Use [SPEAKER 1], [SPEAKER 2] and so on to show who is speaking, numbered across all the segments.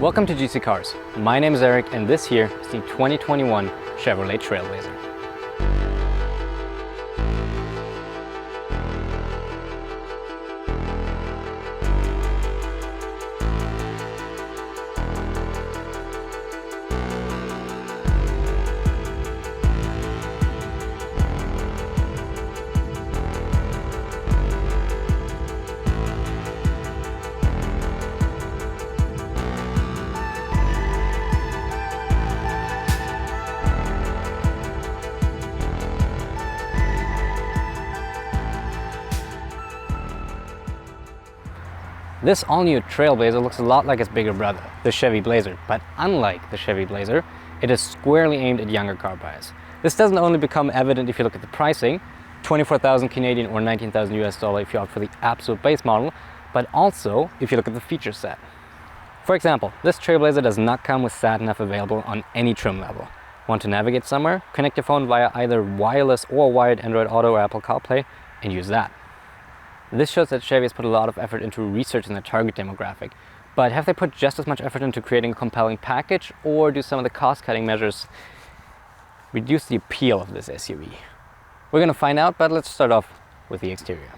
[SPEAKER 1] Welcome to GC Cars. My name is Eric and this here is the 2021 Chevrolet Trailblazer. This all-new Trailblazer looks a lot like its bigger brother, the Chevy Blazer, but unlike the Chevy Blazer, it is squarely aimed at younger car buyers. This doesn't only become evident if you look at the pricing, 24,000 Canadian or 19,000 US dollar if you opt for the absolute base model, but also if you look at the feature set. For example, this Trailblazer does not come with sat-nav available on any trim level. Want to navigate somewhere? Connect your phone via either wireless or wired Android Auto or Apple CarPlay and use that. This shows that Chevy has put a lot of effort into researching the target demographic, but have they put just as much effort into creating a compelling package, or do some of the cost-cutting measures reduce the appeal of this SUV? We're going to find out, but let's start off with the exterior.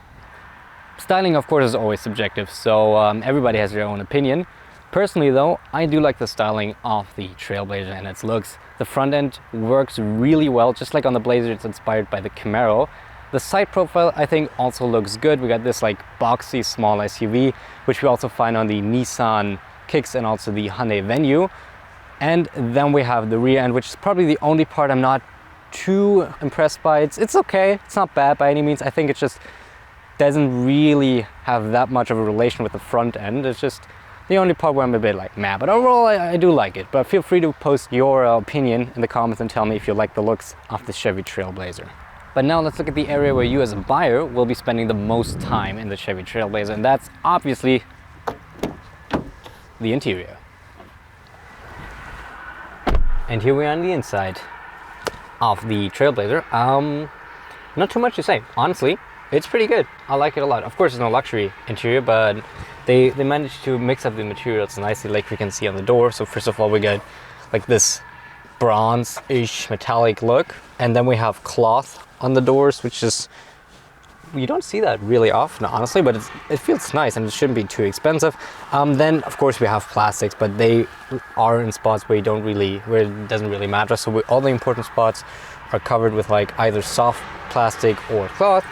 [SPEAKER 1] Styling, of course, is always subjective, so everybody has their own opinion. Personally though, I do like the styling of the Trailblazer and its looks. The front end works really well, just like on the Blazer it's inspired by the Camaro. The side profile I think also looks good. We got this like boxy small SUV, which we also find on the Nissan Kicks and also the Hyundai Venue. And then we have the rear end, which is probably the only part I'm not too impressed by. It's okay, it's not bad by any means. I think it just doesn't really have that much of a relation with the front end. It's just the only part where I'm a bit like meh, but overall I do like it. But feel free to post your opinion in the comments and tell me if you like the looks of the Chevy Trailblazer. But now let's look at the area where you as a buyer will be spending the most time in the Chevy Trailblazer, and that's obviously the interior. And here we are on the inside of the Trailblazer. Not too much to say. Honestly, it's pretty good. I like it a lot. Of course, it's no luxury interior, but they managed to mix up the materials nicely, like we can see on the door. So first of all, we got like this bronze-ish metallic look, and then we have cloth on the doors, which is, you don't see that really often honestly, but it feels nice and it shouldn't be too expensive. Then of course we have plastics, but they are in spots where it doesn't really matter. So all the important spots are covered with like either soft plastic or cloth.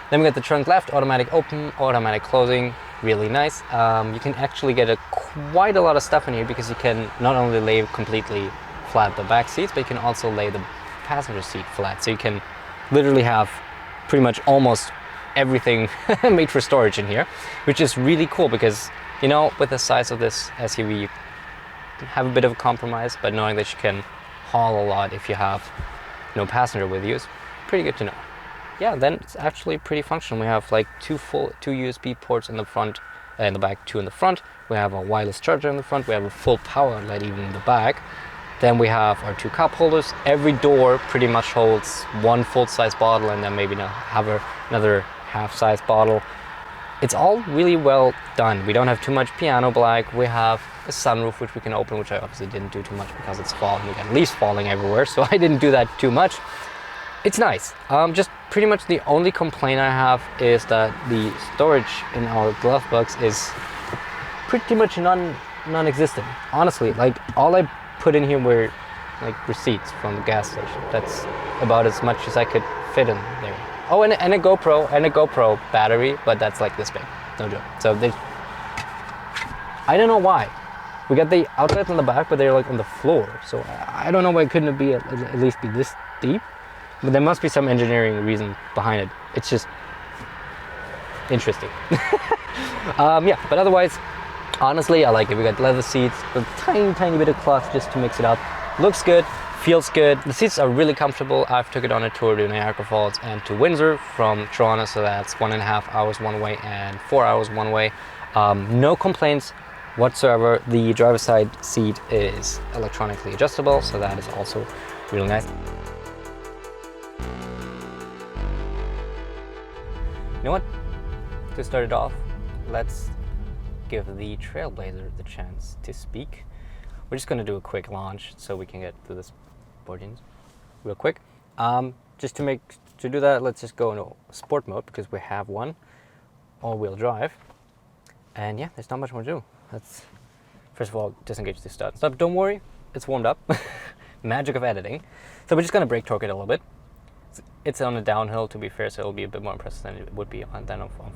[SPEAKER 1] Then we got the trunk left, automatic open, automatic closing, really nice. You can actually get quite a lot of stuff in here because you can not only lay completely flat the back seats, but you can also lay the passenger seat flat. So you can literally have pretty much almost everything made for storage in here, which is really cool because, you know, with the size of this SUV, you have a bit of a compromise, but knowing that you can haul a lot if you have no passenger with you is pretty good to know. Yeah, then it's actually pretty functional. We have like two USB ports in the front, in the back, two in the front. We have a wireless charger in the front. We have a full power outlet even in the back. Then we have our two cup holders. Every door pretty much holds one full-size bottle and then maybe another half-size bottle. It's all really well done. We don't have too much piano black. We have a sunroof which we can open, which I obviously didn't do too much because it's fall and we got leaves falling everywhere, so I didn't do that too much. It's nice. Just pretty much the only complaint I have is that the storage in our glove box is pretty much non-existent. Honestly, like all I put in here were like receipts from the gas station. That's about as much as I could fit in there. Oh, and a GoPro battery, but that's like this big, no joke. So I don't know why. We got the outlets on the back, but they're like on the floor. So I don't know why it couldn't be at least be this deep. But there must be some engineering reason behind it. It's just interesting. Yeah, but otherwise, honestly, I like it. We got leather seats with a tiny bit of cloth just to mix it up. Looks good, feels good. The seats are really comfortable. I've took it on a tour to Niagara Falls and to Windsor from Toronto, so that's 1.5 hours one way and 4 hours one way. No complaints whatsoever. The driver's side seat is electronically adjustable, so that is also really nice. You know what? To start it off, let's give the Trailblazer the chance to speak. we're just gonna do a quick launch so we can get through this boardings real quick. Just to do that, let's just go into sport mode because we have one all-wheel drive. And yeah, there's not much more to do. Let's first of all disengage the start and stop. Don't worry, it's warmed up. Magic of editing. So we're just gonna brake torque it a little bit. It's on a downhill, to be fair, so it'll be a bit more impressive than it would be on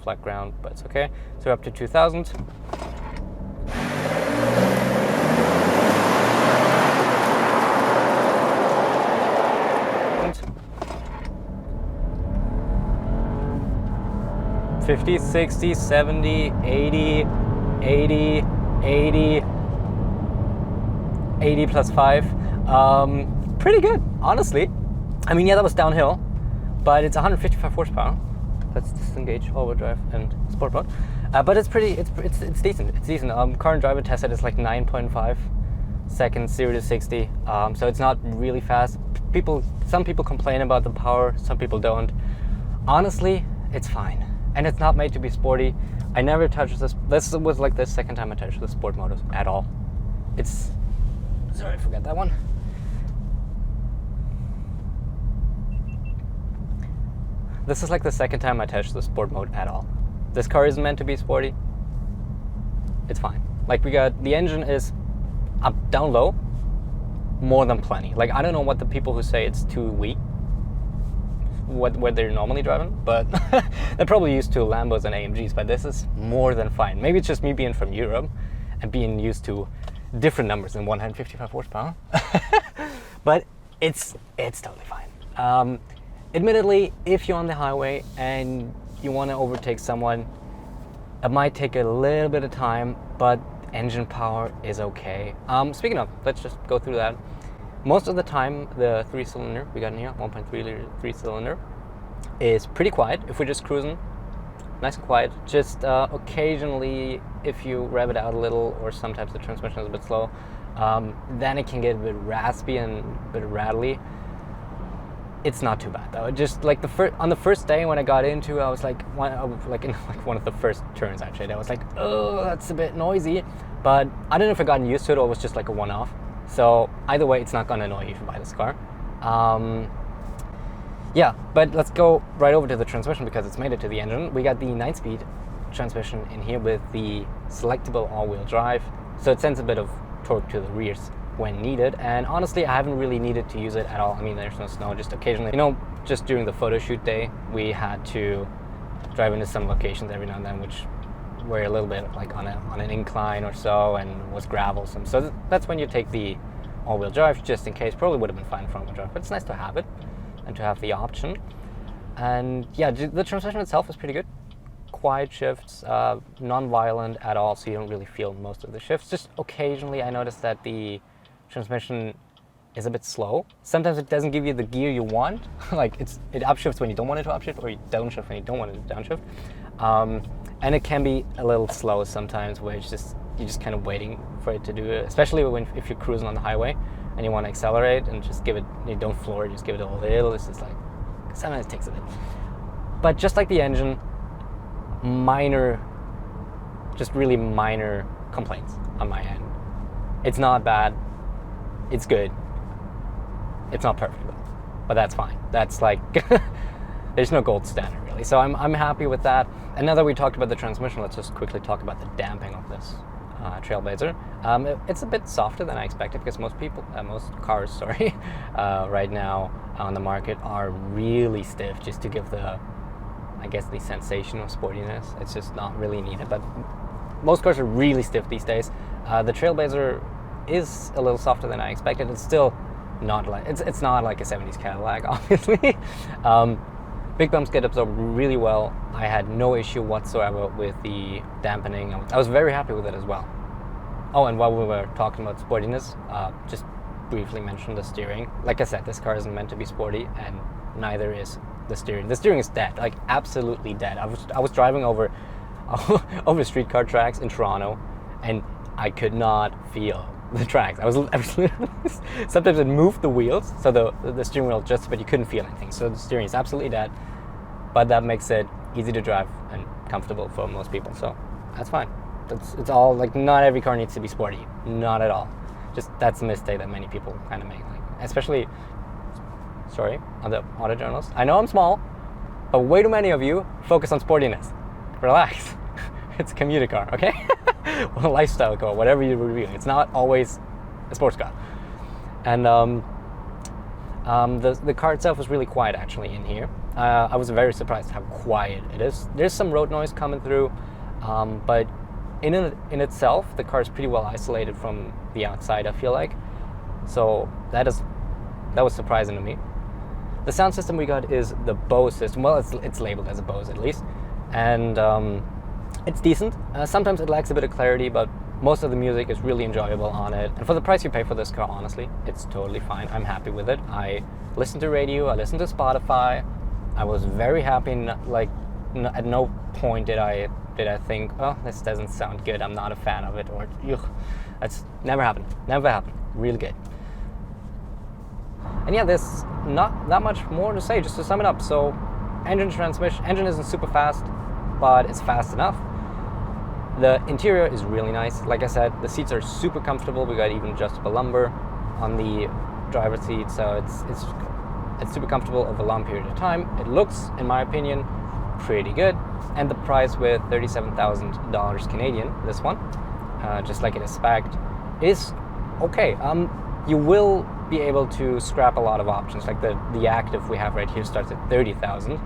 [SPEAKER 1] flat ground, but it's okay. So we're up to 2,000. $50, $60, $70, $80, $80, $80, $80 plus 5. Pretty good, honestly. I mean, yeah, that was downhill, but it's 155 horsepower. Let's disengage all-wheel drive and sport mode. But it's pretty, it's decent. It's decent. Car and driver tested is like 9.5 seconds, 0 to 60. So it's not really fast. Some people complain about the power, some people don't. Honestly, it's fine. And it's not made to be sporty. I never touched this. This was like the second time I touched the sport mode at all. Sorry, I forgot that one. This is like the second time I touched the sport mode at all. This car isn't meant to be sporty. It's fine. Like the engine is up, down low, more than plenty. Like I don't know what the people who say it's too weak, what they're normally driving, but they're probably used to Lambos and AMGs, but this is more than fine. Maybe it's just me being from Europe and being used to different numbers than 155 horsepower. But it's totally fine. Admittedly, if you're on the highway and you want to overtake someone, it might take a little bit of time, but engine power is okay. Speaking of, let's just go through that. Most of the time, the 3-cylinder we got in here, 1.3 liter 3-cylinder, is pretty quiet. If we're just cruising, nice and quiet. Just occasionally, if you rev it out a little, or sometimes the transmission is a bit slow, then it can get a bit raspy and a bit rattly. It's not too bad though. Just like on the first day when I got into, I was like, in one of the first turns actually, I was like, oh, that's a bit noisy. But I don't know if I've gotten used to it or it was just like a one-off. So either way, it's not gonna annoy you if you buy this car. Yeah, but let's go right over to the transmission because it's made it to the engine. We got the 9-speed transmission in here with the selectable all-wheel drive. So it sends a bit of torque to the rears when needed, and honestly I haven't really needed to use it at all. I mean, there's no snow, just occasionally, just during the photo shoot day we had to drive into some locations every now and then which were a little bit like on an incline or so and was gravelsome, so that's when you take the all-wheel drive just in case. Probably would have been fine front-wheel drive, but it's nice to have it and to have the option. And yeah, the transmission itself is pretty good. Quiet shifts, non-violent at all, so you don't really feel most of the shifts. Just occasionally I noticed that the transmission is a bit slow. Sometimes it doesn't give you the gear you want. Like it upshifts when you don't want it to upshift, or you downshift when you don't want it to downshift. And it can be a little slow sometimes, where you're just kind of waiting for it to do it. Especially if you're cruising on the highway and you want to accelerate and just give it, you don't floor it, just give it a little. It's just like sometimes it takes a bit. But just like the engine, really minor complaints on my end. It's not bad. It's good. It's not perfect though, but that's fine. That's like, there's no gold standard really. So I'm happy with that. And now that we talked about the transmission, let's just quickly talk about the damping of this Trailblazer. It's a bit softer than I expected because most cars, right now on the market are really stiff just to give the sensation of sportiness. It's just not really needed, but most cars are really stiff these days. The Trailblazer is a little softer than I expected. It's still not like it's not like a 70s Cadillac, obviously. Big bumps get absorbed really well. I had no issue whatsoever with the dampening. I was very happy with it as well. Oh, and while we were talking about sportiness, just briefly mention the steering. Like I said, this car isn't meant to be sporty, and neither is the steering. The steering is dead, like absolutely dead. I was driving over streetcar tracks in Toronto, and I could not feel the tracks. I was literally, sometimes it moved the wheels, so the steering wheel adjusted, but you couldn't feel anything. So the steering is absolutely dead, but that makes it easy to drive and comfortable for most people. So that's fine. It's all like, not every car needs to be sporty, not at all. Just that's a mistake that many people kind of make, like, especially, sorry, other auto journalists. I know I'm small, but way too many of you focus on sportiness. Relax. It's a commuter car, okay? Well, a lifestyle car, whatever you're reviewing. It's not always a sports car. And the car itself was really quiet actually in here. I was very surprised how quiet it is. There's some road noise coming through, but in itself, the car is pretty well isolated from the outside, I feel like. So that was surprising to me. The sound system we got is the Bose system. Well, it's labeled as a Bose at least, and it's decent. Sometimes it lacks a bit of clarity, but most of the music is really enjoyable on it. And for the price you pay for this car, honestly, it's totally fine. I'm happy with it. I listened to radio, I listened to Spotify. I was very happy. At no point did I think, oh, this doesn't sound good, I'm not a fan of it, or ugh. That's never happened. Never happened. Really good. And yeah, there's not that much more to say, just to sum it up. So, engine isn't super fast, but it's fast enough. The interior is really nice. Like I said, the seats are super comfortable. We got even adjustable lumbar on the driver's seat, so it's super comfortable over a long period of time. It looks, in my opinion, pretty good. And the price with $37,000 Canadian, this one, just like it is spec'd, is okay. You will be able to scrap a lot of options. Like the Active we have right here starts at $30,000,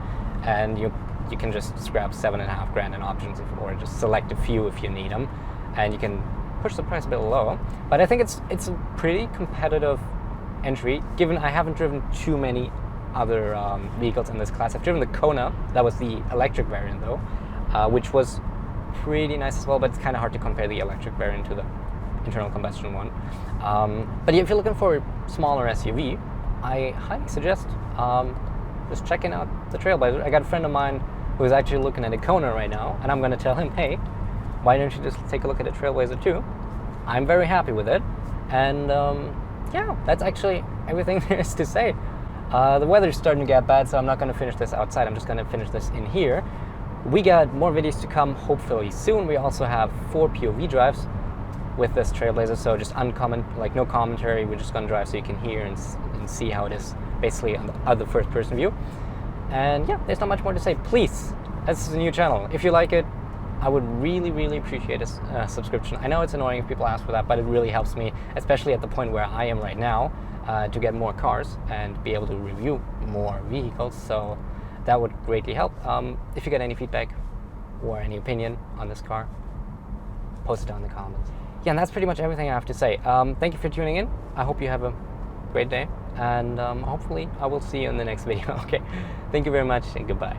[SPEAKER 1] and you can just scrap $7,500 in options, or just select a few if you need them, and you can push the price a bit lower. But I think it's a pretty competitive entry, given I haven't driven too many other vehicles in this class. I've driven the Kona, that was the electric variant though, which was pretty nice as well, but it's kind of hard to compare the electric variant to the internal combustion one. But if you're looking for a smaller SUV, I highly suggest just checking out the Trailblazer. I got a friend of mine who is actually looking at a Kona right now, and I'm going to tell him, hey, why don't you just take a look at the Trailblazer too? I'm very happy with it, and yeah, that's actually everything there is to say. The weather's starting to get bad, so I'm not going to finish this outside. I'm just going to finish this in here. We got more videos to come, hopefully soon. We also have 4 POV drives with this Trailblazer, so just no commentary. We're just going to drive so you can hear and see how it is, basically on the other first-person view. And yeah, there's not much more to say. Please, this is a new channel. If you like it, I would really, really appreciate a subscription. I know it's annoying if people ask for that, but it really helps me, especially at the point where I am right now, to get more cars and be able to review more vehicles. So that would greatly help. If you get any feedback or any opinion on this car, post it down in the comments. Yeah, and that's pretty much everything I have to say. Thank you for tuning in. I hope you have a great day, and hopefully I will see you in the next video. Okay, thank you very much, and goodbye.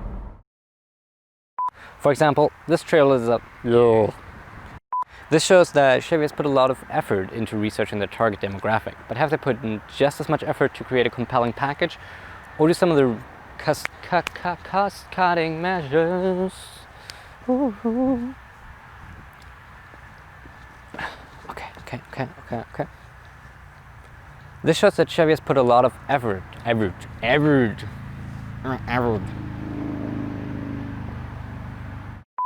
[SPEAKER 1] For example, this trailer is up. This shows that Chevy has put a lot of effort into researching their target demographic, but have they put in just as much effort to create a compelling package, or do some of the cost-cutting measures? Okay. This shows that Chevy has put a lot of effort